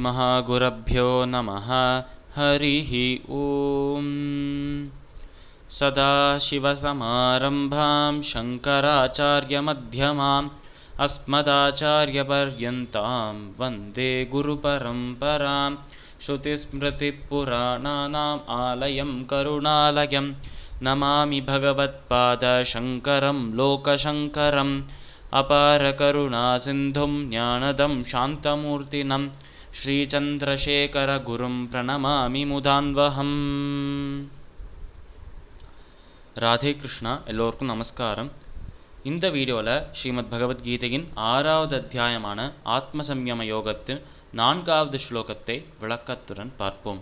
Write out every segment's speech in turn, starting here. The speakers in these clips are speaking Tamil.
श्रीमहागुरुभ्यो नमः। हरिः ॐ। सदाशिवसमारम्भां शङ्कराचार्यमध्यमाम् अस्मदाचार्यपर्यन्तां वन्दे गुरुपरम्परां। श्रुतिस्मृतिपुराणानाम् आलयं करुणालयं नमामि भगवत्पादशङ्करं लोकशङ्करम्। अपारकरुणासिन्धुं ज्ञानदं शान्तमूर्तिनं श्रीचन्द्रशेखरगुरुं प्रणमामि मुदान्वहम्. ராதே கிருஷ்ணா. எல்லோருக்கும் நமஸ்காரம். இந்த வீடியோவில் ஸ்ரீமத் பகவத்கீதையின் 6வது அத்தியாயமான ஆத்மசம்யம யோகத்தின் 4வது ஸ்லோகத்தை விளக்கத்துடன் பார்ப்போம்.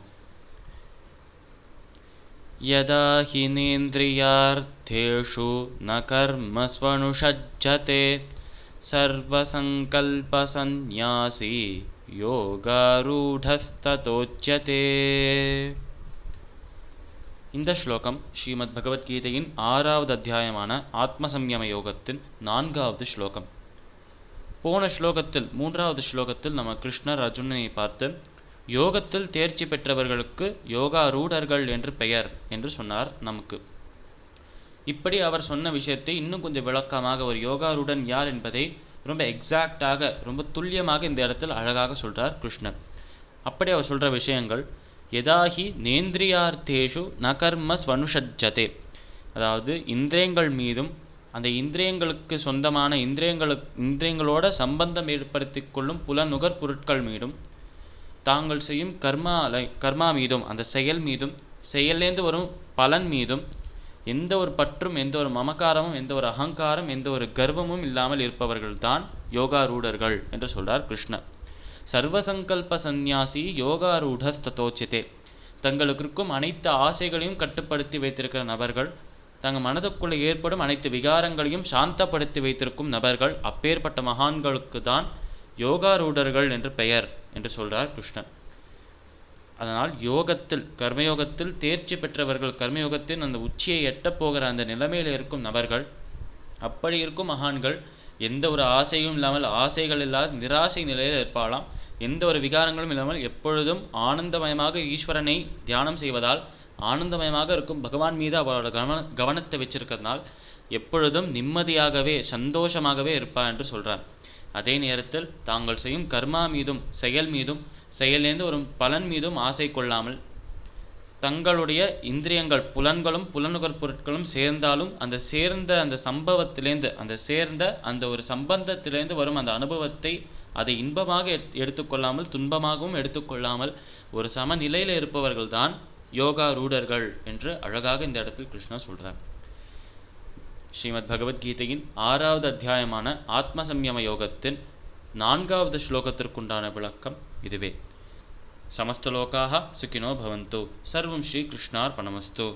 யதா ஹினேந்திரியார்த்தேஷு ந கர்மஸ்வனுஷஜ்ஜதே சர்வசங்கல்பசந்நியாசி யோகாரூடஸ்ததோச்யதே. இந்த ஸ்லோகம் ஸ்ரீமத் பகவத்கீதையின் 6வது அத்தியாயமான ஆத்மசம்யம யோகத்தின் 4வது ஸ்லோகம். போன ஸ்லோகத்தில் 3வது ஸ்லோகத்தில் நம்ம கிருஷ்ணர் அர்ஜுனனை பார்த்து யோகத்தில் தேர்ச்சி பெற்றவர்களுக்கு யோகாரூடர்கள் என்று பெயர் என்று சொன்னார் நமக்கு. இப்படி அவர் சொன்ன விஷயத்தை இன்னும் கொஞ்சம் விளக்கமாக ஒரு யோகாரூடன் யார் என்பதை ரொம்ப எக்ஸாக்டாக ரொம்ப துல்லியமாக இந்த இடத்தில் அழகாக சொல்கிறார் கிருஷ்ணர். அப்படி அவர் சொல்கிற விஷயங்கள் யதாஹி நேந்திரியார்த்தேஷு ந கர்ம ஸ்வனுஷஜ்ஜதே, அதாவது இந்திரியங்கள் மீதும் அந்த இந்திரியங்களுக்கு சொந்தமான இந்திரியங்களோட சம்பந்தம் ஏற்படுத்தி கொள்ளும் புலனுகர் பொருட்கள் மீதும் தாங்கள் செய்யும் கர்மா மீதும் அந்த செயல் மீதும் செயலேந்து வரும் பலன் மீதும் எந்த ஒரு பற்றும் எந்த ஒரு மமக்காரமும் எந்த ஒரு அகங்காரம் எந்த ஒரு கர்வமும் இல்லாமல் இருப்பவர்கள் தான் யோகாரூடர்கள் என்று சொல்றார் கிருஷ்ணர். சர்வசங்கல்ப சந்நியாசி யோகாரூடஸ்ததோச்யதே, தங்களுக்கு இருக்கும் அனைத்து ஆசைகளையும் கட்டுப்படுத்தி வைத்திருக்கிற நபர்கள், தங்கள் மனதுக்குள்ளே ஏற்படும் அனைத்து விகாரங்களையும் சாந்தப்படுத்தி வைத்திருக்கும் நபர்கள், அப்பேற்பட்ட மகான்களுக்கு தான் யோகாரூடர்கள் என்று பெயர் என்று சொல்றார் கிருஷ்ணன். அதனால் யோகத்தில் கர்மயோகத்தில் தேர்ச்சி பெற்றவர்கள், கர்மயோகத்தின் அந்த உச்சியை எட்டப் போகிற அந்த நிலைமையில் இருக்கும் நபர்கள், அப்படி இருக்கும் மகான்கள் எந்த ஒரு ஆசையும் இல்லாமல் ஆசைகள் இல்லாத நிராசை நிலையில் இருப்பாலாம். எந்த ஒரு விகாரங்களும் இல்லாமல் எப்பொழுதும் ஆனந்தமயமாக ஈஸ்வரனை தியானம் செய்வதால் ஆனந்தமயமாக இருக்கும் பகவான் மீது அவரோட கவனத்தை வச்சிருக்கிறதுனால் எப்பொழுதும் நிம்மதியாகவே சந்தோஷமாகவே இருப்பார் என்று சொல்கிறார். அதே நேரத்தில் தாங்கள் செய்யும் கர்மா மீதும் செயல் மீதும் செயலேந்து ஒரு பலன் மீதும் ஆசை கொள்ளாமல் தங்களுடைய இந்திரியங்கள் புலன்களும் புலனுகர் பொருட்களும் சேர்ந்தாலும் அந்த சேர்ந்த அந்த சம்பவத்திலேருந்து அந்த ஒரு சம்பந்தத்திலேருந்து வரும் அந்த அனுபவத்தை அதை இன்பமாக எடுத்துக்கொள்ளாமல் துன்பமாகவும் எடுத்துக்கொள்ளாமல் ஒரு சமநிலையில் இருப்பவர்கள் தான் யோகாரூடர்கள் என்று அழகாக இந்த இடத்தில் கிருஷ்ணா சொல்றார். ஸ்ரீமத் பகவத்கீதையின் 6வது அத்தியாயமான ஆத்மசம்யம யோகத்தின் 4வது ஸ்லோகத்திற்குண்டான விளக்கம் இதுவே. சமஸ்தலோகாஹ சுகினோ பவந்து. சர்வம் ஸ்ரீ கிருஷ்ணார்பணமஸ்து.